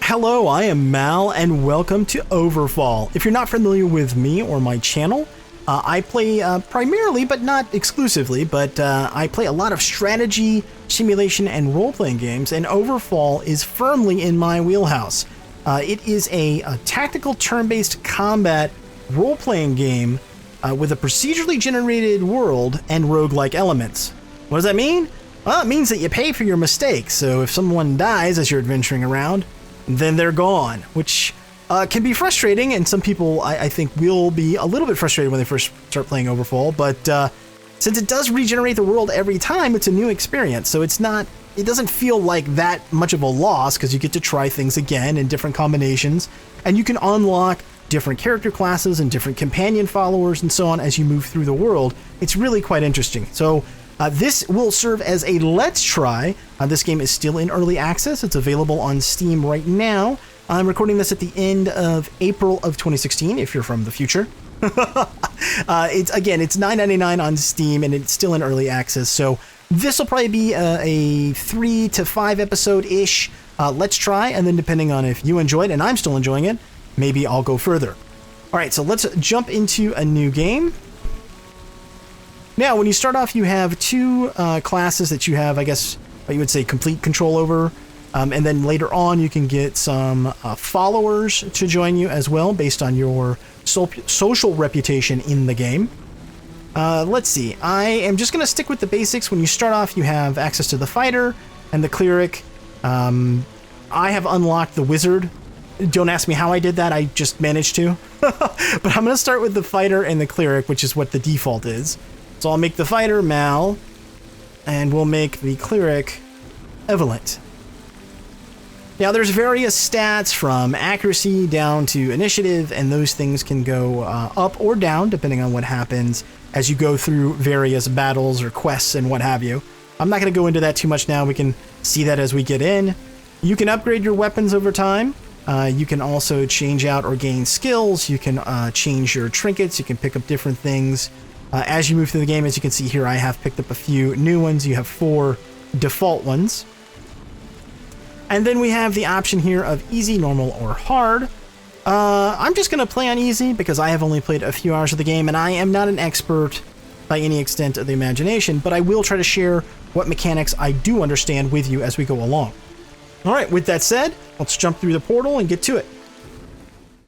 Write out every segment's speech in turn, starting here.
Hello, I am Mal, and welcome to Overfall. If you're not familiar with me or my channel, I play primarily, but not exclusively, but I play a lot of strategy, simulation, and role-playing games, and Overfall is firmly in my wheelhouse. It is a tactical turn-based combat role-playing game with a procedurally generated world and roguelike elements. What does that mean? Well, it means that you pay for your mistakes, so if someone dies as you're adventuring around, then they're gone, which can be frustrating, and some people, I think, will be a little bit frustrated when they first start playing Overfall, but since it does regenerate the world every time, it's a new experience, so it doesn't feel like that much of a loss, because you get to try things again in different combinations, and you can unlock different character classes and different companion followers and so on as you move through the world. It's really quite interesting. So this will serve as a let's try. This game is still in early access. It's available on Steam right now. I'm recording this at the end of April of 2016, if you're from the future. It's $9.99 on Steam, and it's still in early access. So this will probably be a 3 to 5 episode-ish let's try, and then depending on if you enjoy it, and I'm still enjoying it, maybe I'll go further. All right, so let's jump into a new game. Now, when you start off, you have two classes that you have, I guess, what you would say, complete control over. And then later on, you can get some followers to join you as well, based on your social reputation in the game. Let's see. I am just going to stick with the basics. When you start off, you have access to the fighter and the cleric. I have unlocked the wizard. Don't ask me how I did that. I just managed to. But I'm going to start with the fighter and the cleric, which is what the default is. So I'll make the fighter Mal, and we'll make the cleric Evelyn. Now there's various stats from accuracy down to initiative, and those things can go up or down depending on what happens as you go through various battles or quests and what have you. I'm not going to go into that too much now. We can see that as we get in. You can upgrade your weapons over time. You can also change out or gain skills. You can change your trinkets. You can pick up different things. As you move through the game, as you can see here, I have picked up a few new ones. You have 4 default ones. And then we have the option here of easy, normal, or hard. I'm just going to play on easy because I have only played a few hours of the game, and I am not an expert by any extent of the imagination, but I will try to share what mechanics I do understand with you as we go along. All right, with that said, let's jump through the portal and get to it.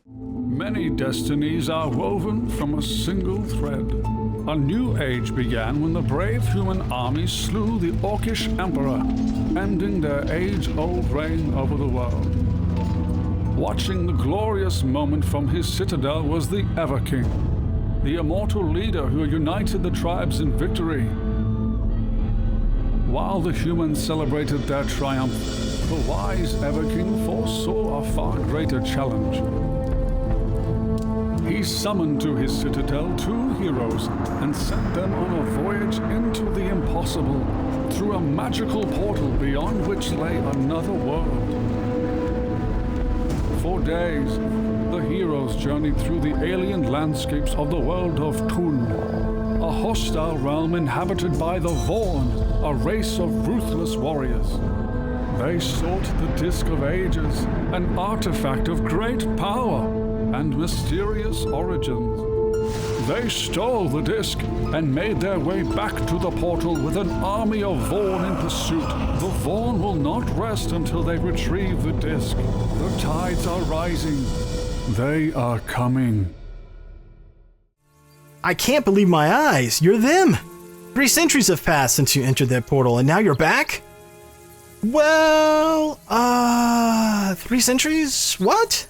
Many destinies are woven from a single thread. A new age began when the brave human army slew the Orcish emperor, ending their age-old reign over the world. Watching the glorious moment from his citadel was the Ever-King, the immortal leader who united the tribes in victory. While the humans celebrated their triumph, the wise Ever-King foresaw a far greater challenge. He summoned to his citadel 2 heroes and sent them on a voyage into the impossible through a magical portal beyond which lay another world. For days, the heroes journeyed through the alien landscapes of the world of Thun, a hostile realm inhabited by the Vorn, a race of ruthless warriors. They sought the Disk of Ages, an artifact of great power and mysterious origins. They stole the disc and made their way back to the portal with an army of Vorn in pursuit. The Vorn will not rest until they retrieve the disc. The tides are rising. They are coming. I can't believe my eyes. You're them. 3 centuries have passed since you entered that portal, and now you're back? Well, 3 centuries? What?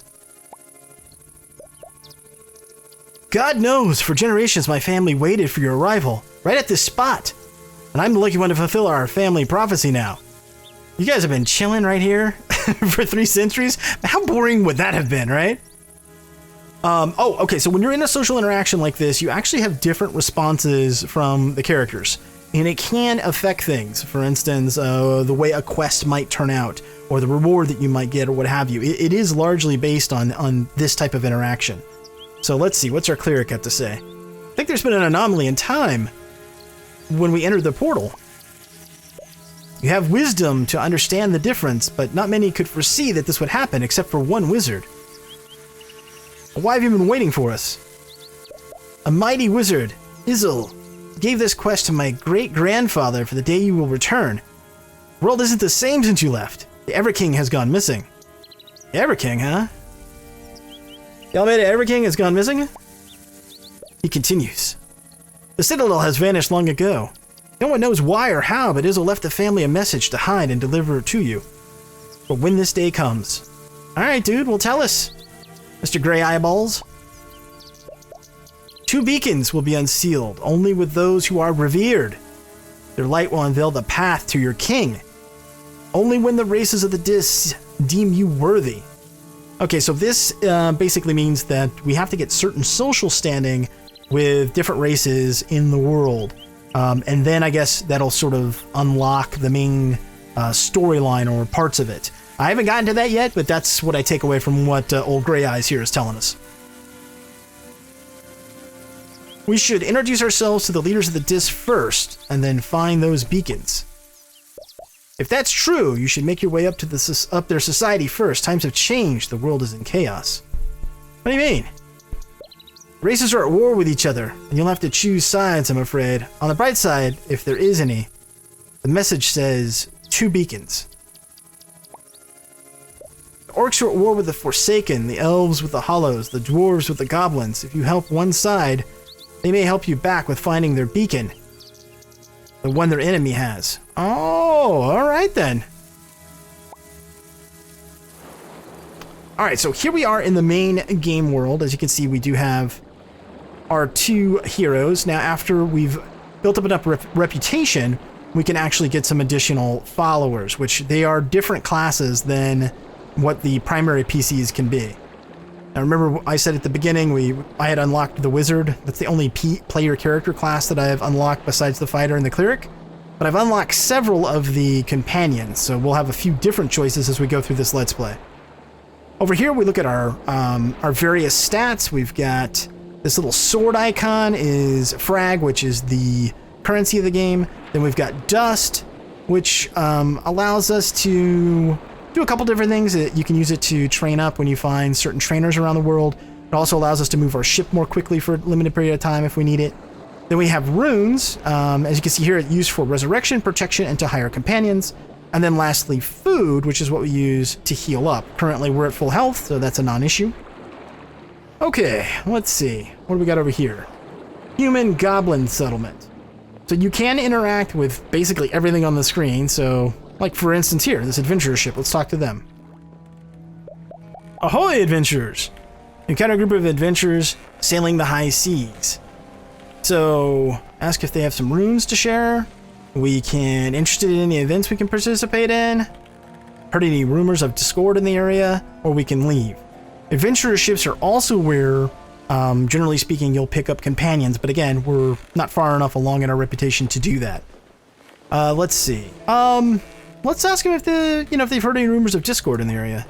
God knows, for generations my family waited for your arrival, right at this spot. And I'm the lucky one to fulfill our family prophecy now. You guys have been chilling right here for 3 centuries? How boring would that have been, right? Okay, so when you're in a social interaction like this, you actually have different responses from the characters. And it can affect things. For instance, the way a quest might turn out, or the reward that you might get, or what have you. It is largely based on this type of interaction. So let's see, what's our cleric have to say? I think there's been an anomaly in time when we entered the portal. You have wisdom to understand the difference, but not many could foresee that this would happen except for one wizard. Why have you been waiting for us? A mighty wizard, Izzle, gave this quest to my great-grandfather for the day you will return. The world isn't the same since you left. The Ever-King has gone missing. The Ever-King, huh? The elevated Ever-King has gone missing? He continues. The Citadel has vanished long ago. No one knows why or how, but Izzle left the family a message to hide and deliver it to you. But when this day comes... Alright, dude, well tell us, Mr. Grey Eyeballs. 2 beacons will be unsealed, only with those who are revered. Their light will unveil the path to your king. Only when the races of the Dis deem you worthy. Okay, so this basically means that we have to get certain social standing with different races in the world. And then I guess that'll sort of unlock the main storyline or parts of it. I haven't gotten to that yet, but that's what I take away from what old Grey Eyes here is telling us. We should introduce ourselves to the leaders of the Dis first, and then find those beacons. If that's true, you should make your way up to their society first. Times have changed. The world is in chaos. What do you mean? Races are at war with each other, and you'll have to choose sides, I'm afraid. On the bright side, if there is any, the message says 2 beacons. The orcs are at war with the Forsaken, the elves with the Hollows, the dwarves with the goblins. If you help one side, they may help you back with finding their beacon. The one their enemy has. Oh, alright then. Alright, so here we are in the main game world. As you can see, we do have our 2 heroes. Now, after we've built up enough reputation, we can actually get some additional followers, which they are different classes than what the primary PCs can be. Now, remember I said at the beginning, I had unlocked the wizard. That's the only player character class that I have unlocked besides the fighter and the cleric. But I've unlocked several of the companions, so we'll have a few different choices as we go through this Let's Play. Over here, we look at our various stats. We've got this little sword icon is frag, which is the currency of the game. Then we've got dust, which allows us to do a couple different things. You can use it to train up when you find certain trainers around the world. It also allows us to move our ship more quickly for a limited period of time if we need it. Then we have runes. As you can see here, it's used for resurrection, protection, and to hire companions. And then lastly, food, which is what we use to heal up. Currently, we're at full health, so that's a non-issue. Okay, let's see. What do we got over here? Human Goblin Settlement. So you can interact with basically everything on the screen, so... Like, for instance, here, this adventurer ship. Let's talk to them. Ahoy, adventurers! Encounter a group of adventurers sailing the high seas. So, ask if they have some runes to share. We can... Interested in any events we can participate in. Heard any rumors of discord in the area. Or we can leave. Adventurer ships are also where, generally speaking, you'll pick up companions. But again, we're not far enough along in our reputation to do that. Let's see. Let's ask them if if they've heard any rumors of discord in the area.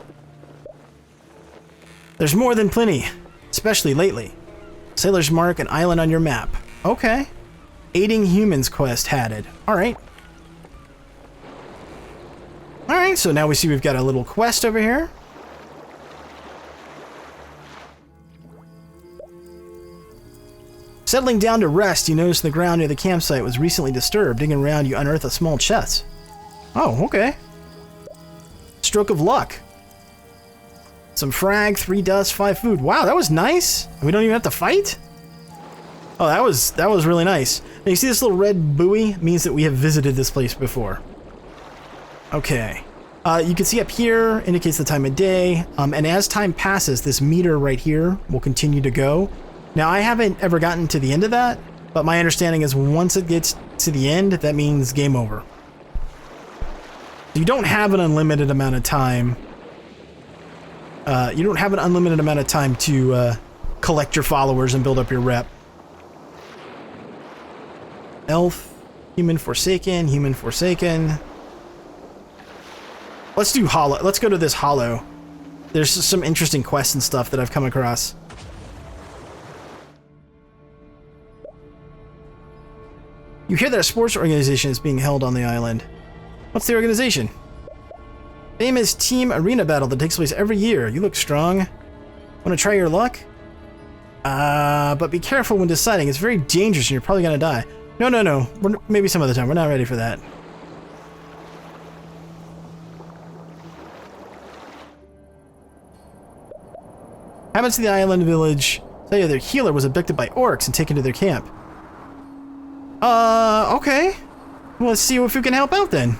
There's more than plenty, especially lately. Sailor's Mark, an island on your map. Okay. Aiding humans quest added. Alright. Alright, so now we see we've got a little quest over here. Settling down to rest, you notice the ground near the campsite was recently disturbed. Digging around, you unearth a small chest. Oh, okay. Stroke of luck. Some frag, 3 dust, 5 food. Wow, that was nice. We don't even have to fight? Oh, that was really nice. Now you see this little red buoy? It means that we have visited this place before. Okay. You can see up here, indicates the time of day. And as time passes, this meter right here will continue to go. Now, I haven't ever gotten to the end of that, but my understanding is once it gets to the end, that means game over. You don't have an unlimited amount of time. You don't have an unlimited amount of time to collect your followers and build up your rep. Elf, human forsaken, human forsaken. Let's do hollow. Let's go to this hollow. There's some interesting quests and stuff that I've come across. You hear that a sports organization is being held on the island. What's the organization? Famous team arena battle that takes place every year. You look strong. Want to try your luck? But be careful when deciding. It's very dangerous and you're probably gonna die. No. Maybe some other time. We're not ready for that. Happens to the island village. Tell you their healer was abducted by orcs and taken to their camp. Okay. Well, let's see if we can help out then.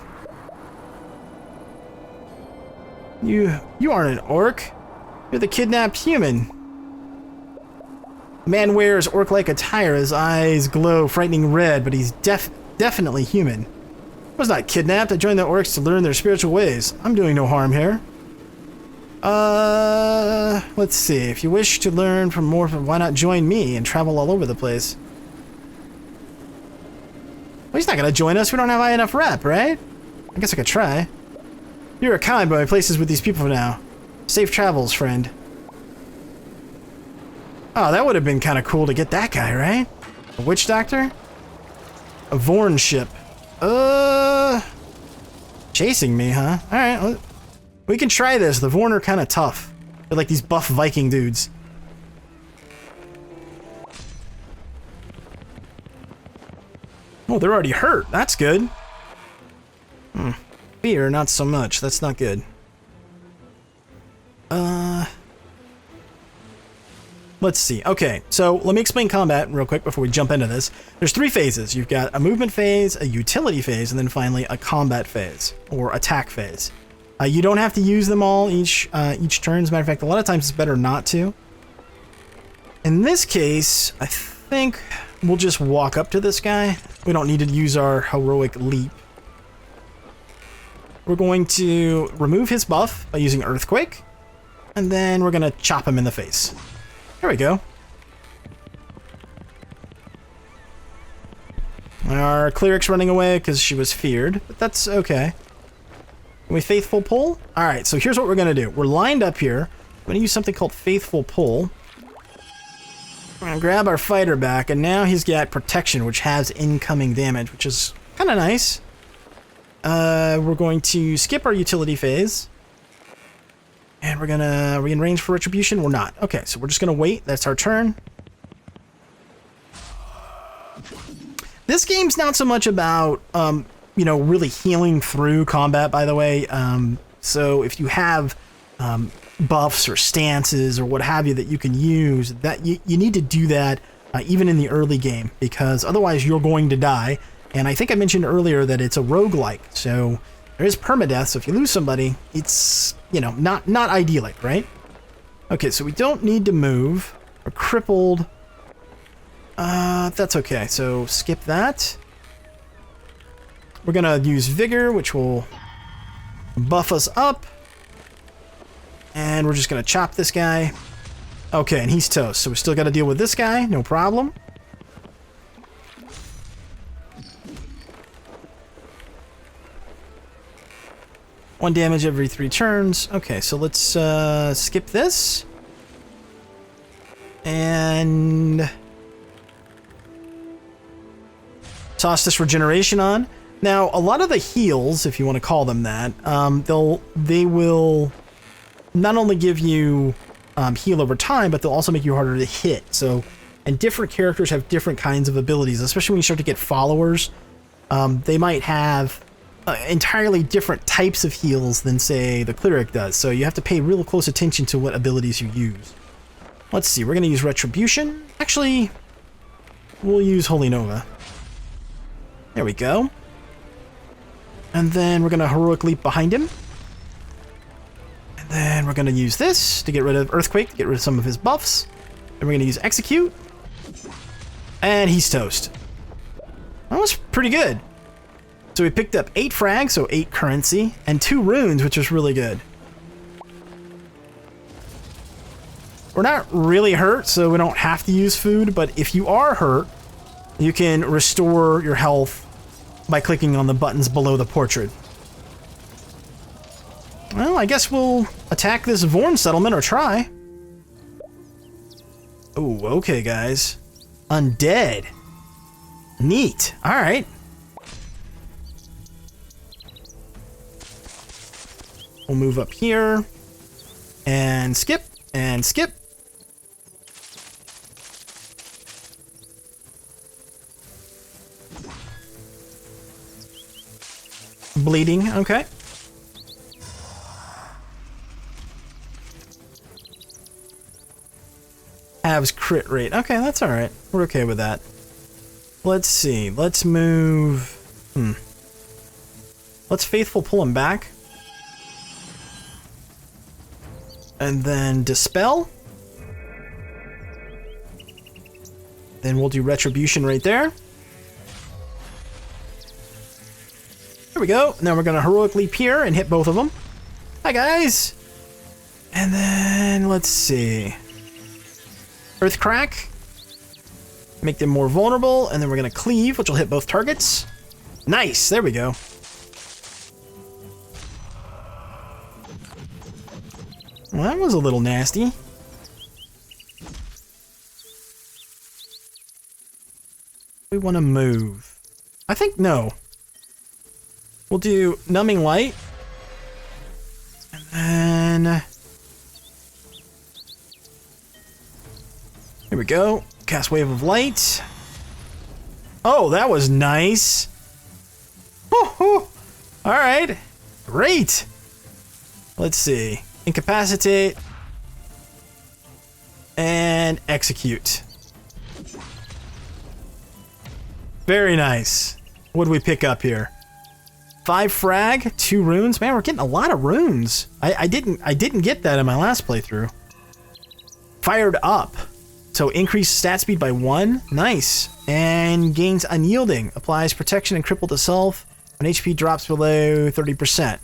You aren't an orc. You're the kidnapped human. The man wears orc-like attire. His eyes glow frightening red, but he's definitely human. I was not kidnapped. I joined the orcs to learn their spiritual ways. I'm doing no harm here. Let's see. If you wish to learn from more, why not join me and travel all over the place? Well, he's not gonna join us. We don't have high enough rep, right? I guess I could try. You're a kind, but my place is with these people for now. Safe travels, friend. Oh, that would have been kind of cool to get that guy, right? A witch doctor? A Vorn ship. Chasing me, huh? Alright, we can try this. The Vorn are kind of tough. They're like these buff Viking dudes. Oh, they're already hurt. That's good. Fear, not so much. That's not good. Let's see. Okay, so let me explain combat real quick before we jump into this. There's 3 phases. You've got a movement phase, a utility phase, and then finally a combat phase, or attack phase. You don't have to use them all each turn. As a matter of fact, a lot of times it's better not to. In this case, I think we'll just walk up to this guy. We don't need to use our heroic leap. We're going to remove his buff by using Earthquake, and then we're going to chop him in the face. There we go. Our cleric's running away because she was feared, but that's okay. Can we faithful pull? Alright, so here's what we're going to do. We're lined up here. I'm going to use something called faithful pull. We're going to grab our fighter back, and now he's got protection, which has incoming damage, which is kind of nice. We're going to skip our utility phase. And are we in range for retribution? We're not. Okay, so we're just gonna wait. That's our turn. This game's not so much about, you know, really healing through combat, by the way. So if you have buffs or stances or what have you that you can use, that you need to do that even in the early game, because otherwise you're going to die. And I think I mentioned earlier that it's a roguelike, so there is permadeath, so if you lose somebody, it's, you know, not idyllic, right? Okay, so we don't need to move. We're crippled. That's okay, so skip that. We're gonna use Vigor, which will buff us up. And we're just gonna chop this guy. Okay, and he's toast, so we still gotta deal with this guy, no problem. One damage every 3 turns. Okay, so let's skip this. And toss this regeneration on. Now, a lot of the heals, if you want to call them that, they will not only give you heal over time, but they'll also make you harder to hit. So, and different characters have different kinds of abilities, especially when you start to get followers. They might have entirely different types of heals than, say, the cleric does. So you have to pay real close attention to what abilities you use. Let's see, we're going to use Retribution. Actually, we'll use Holy Nova. There we go. And then we're going to Heroic Leap behind him. And then we're going to use this to get rid of Earthquake, to get rid of some of his buffs. And we're going to use Execute. And he's toast. That was pretty good. So we picked up 8 frags, so 8 currency, and 2 runes, which is really good. We're not really hurt, so we don't have to use food, but if you are hurt, you can restore your health by clicking on the buttons below the portrait. Well, I guess we'll attack this Vorn settlement, or try. Oh, okay, guys. Undead. Neat. Alright. We'll move up here. And skip. And skip. Bleeding, okay. Halves crit rate. Okay, that's alright. We're okay with that. Let's see. Let's move... Let's Faithful pull him back. And then Dispel. Then we'll do Retribution right there. There we go. Now we're going to heroically Pere and hit both of them. Hi, guys. And then, let's see. Earthcrack. Make them more vulnerable. And then we're going to Cleave, which will hit both targets. Nice. There we go. Well, that was a little nasty. We want to move. I think no. We'll do Numbing Light. And then... Here we go. Cast Wave of Light. Oh, that was nice. Alright. Great. Let's see. Incapacitate. And execute. Very nice. What do we pick up here? 5 frag, 2 runes. Man, we're getting a lot of runes. I didn't get that in my last playthrough. Fired up. So increase stat speed by 1. Nice. And gains unyielding. Applies protection and cripple to self when HP drops below 30%.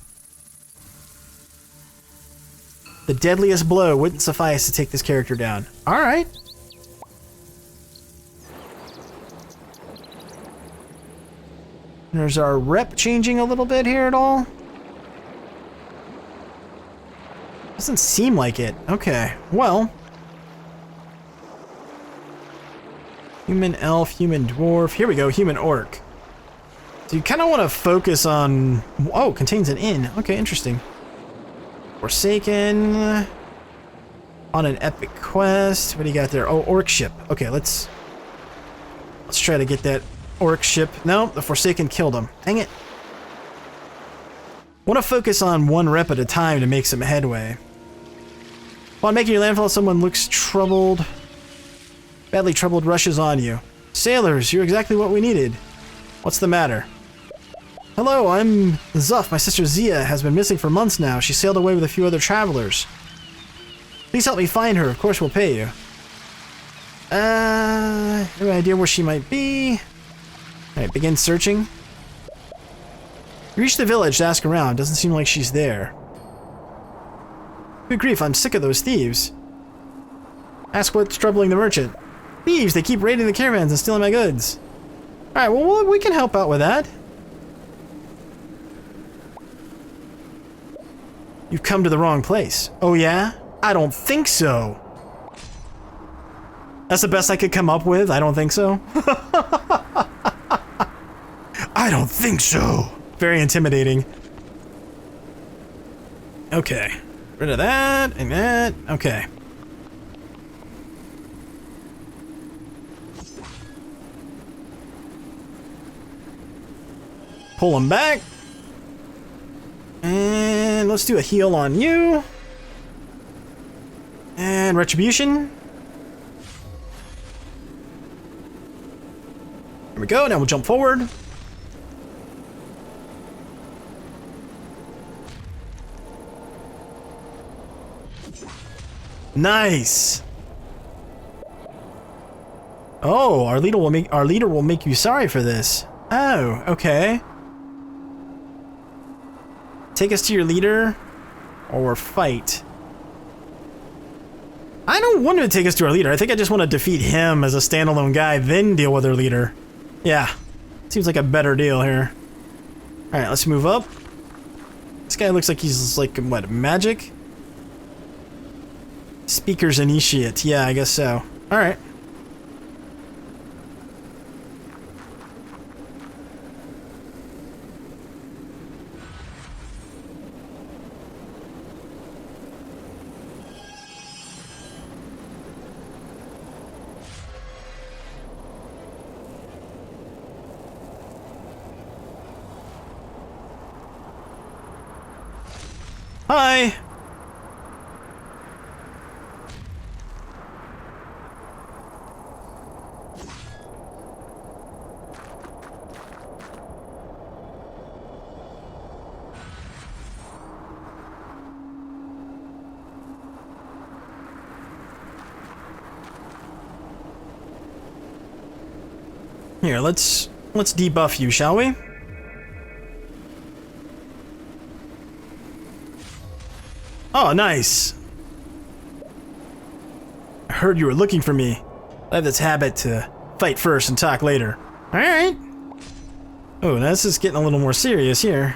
The deadliest blow wouldn't suffice to take this character down. Alright. There's our rep changing a little bit here at all. Doesn't seem like it. Okay, well. Human elf, human dwarf. Here we go, human orc. So you kind of want to focus on... Oh, contains an inn. Okay, interesting. Forsaken. On an epic quest. What do you got there? Oh, orc ship. Okay, let's try to get that orc ship. No, the Forsaken killed him. Dang it. Want to focus on one rep at a time to make some headway. While making your landfall, someone looks troubled. Badly troubled rushes on you. Sailors, you're exactly what we needed. What's the matter? Hello, I'm Zuff. My sister Zia has been missing for months now. She sailed away with a few other travelers. Please help me find her. Of course we'll pay you. Any idea where she might be? Alright, begin searching. You reach the village to ask around. Doesn't seem like she's there. Good grief, I'm sick of those thieves. Ask what's troubling the merchant. Thieves, they keep raiding the caravans and stealing my goods. Alright, well, we can help out with that. You've come to the wrong place. Oh yeah? I don't think so. That's the best I could come up with. I don't think so. I don't think so. Very intimidating. Okay. Rid of that and that. Okay. Pull him back. And let's do a heal on you. And retribution. There we go. Now we'll jump forward. Nice. Oh, our leader will make you sorry for this. Oh, okay. Take us to your leader, or fight. I don't want to take us to our leader. I think I just want to defeat him as a standalone guy, then deal with our leader. Yeah, seems like a better deal here. All right, let's move up. This guy looks like he's like, what, magic? Speaker's initiate. Yeah, I guess so. All right. Hi! Here, let's debuff you, shall we? Oh, nice. I heard you were looking for me. I have this habit to fight first and talk later. Alright. Oh, this is getting a little more serious here.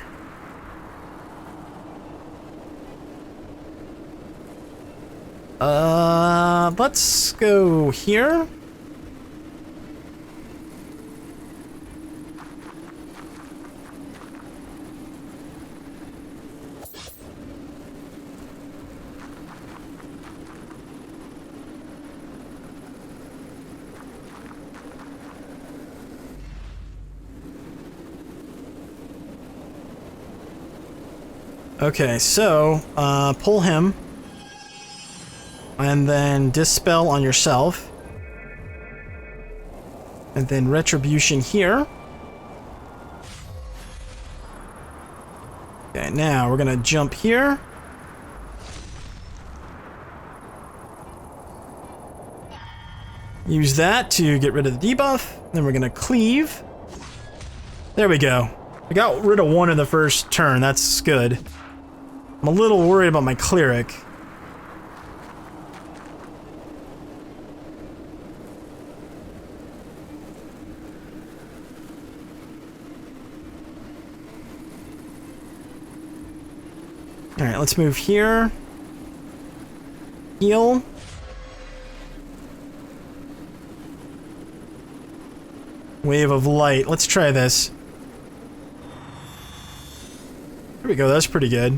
Let's go here. Okay, so, pull him. And then dispel on yourself. And then retribution here. Okay, now we're gonna jump here. Use that to get rid of the debuff. Then we're gonna cleave. There we go. I got rid of one in the first turn, that's good. I'm a little worried about my cleric. Alright, let's move here. Heal. Wave of light. Let's try this. There we go, that's pretty good.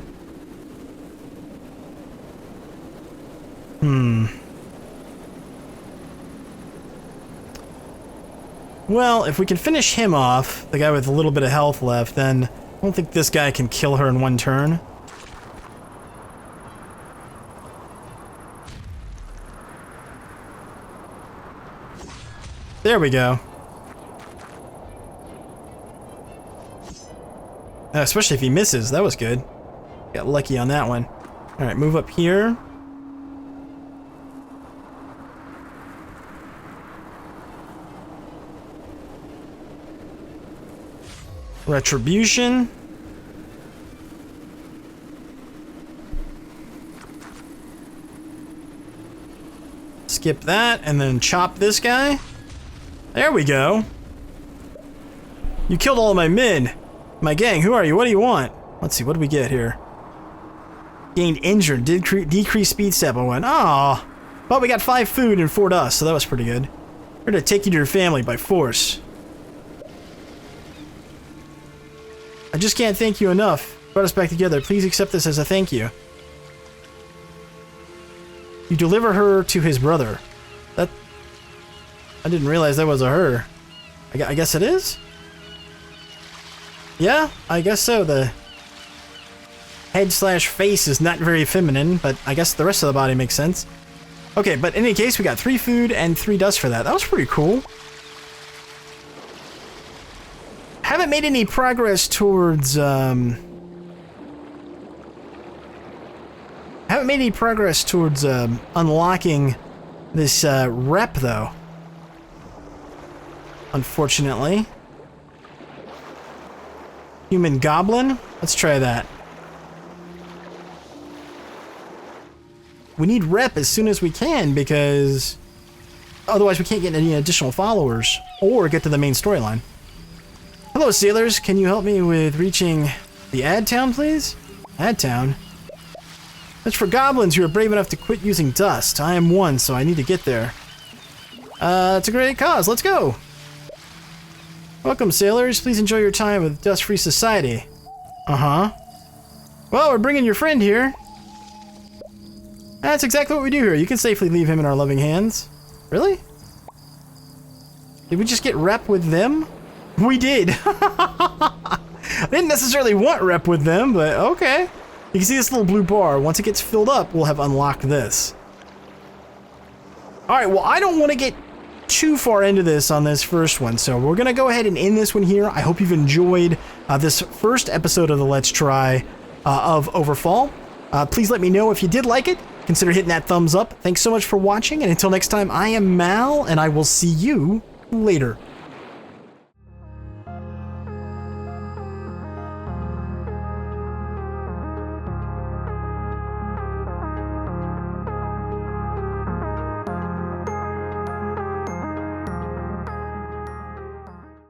Well, if we can finish him off, the guy with a little bit of health left, then I don't think this guy can kill her in one turn. There we go. Especially if he misses, that was good. Got lucky on that one. Alright, move up here. Retribution. Skip that, and then chop this guy. There we go. You killed all of my men. My gang, who are you? What do you want? Let's see, what do we get here? Gained injured, decrease speed step by 1. Aw. But we got 5 food and 4 dust, so that was pretty good. We're gonna take you to your family by force. I just can't thank you enough. Brought us back together. Please accept this as a thank you. You deliver her to his brother. That... I didn't realize that was a her. I guess it is? Yeah, I guess so. The head/face is not very feminine, but I guess the rest of the body makes sense. Okay, but in any case, we got 3 food and 3 dust for that. That was pretty cool. Haven't made any progress towards, unlocking this, rep, though. Unfortunately. Human goblin? Let's try that. We need rep as soon as we can, because otherwise we can't get any additional followers or get to the main storyline. Hello, sailors. Can you help me with reaching the ad town, please? Ad town? That's for goblins who are brave enough to quit using dust. I am one, so I need to get there. It's a great cause. Let's go! Welcome, sailors. Please enjoy your time with Dust-Free Society. Uh-huh. Well, we're bringing your friend here. That's exactly what we do here. You can safely leave him in our loving hands. Really? Did we just get rep with them? We did. I didn't necessarily want rep with them, but okay. You can see this little blue bar. Once it gets filled up, we'll have unlocked this. All right, well, I don't want to get too far into this on this first one, so we're going to go ahead and end this one here. I hope you've enjoyed this first episode of the Let's Try of Overfall. Please let me know if you did like it. Consider hitting that thumbs up. Thanks so much for watching, and until next time, I am Mal, and I will see you later.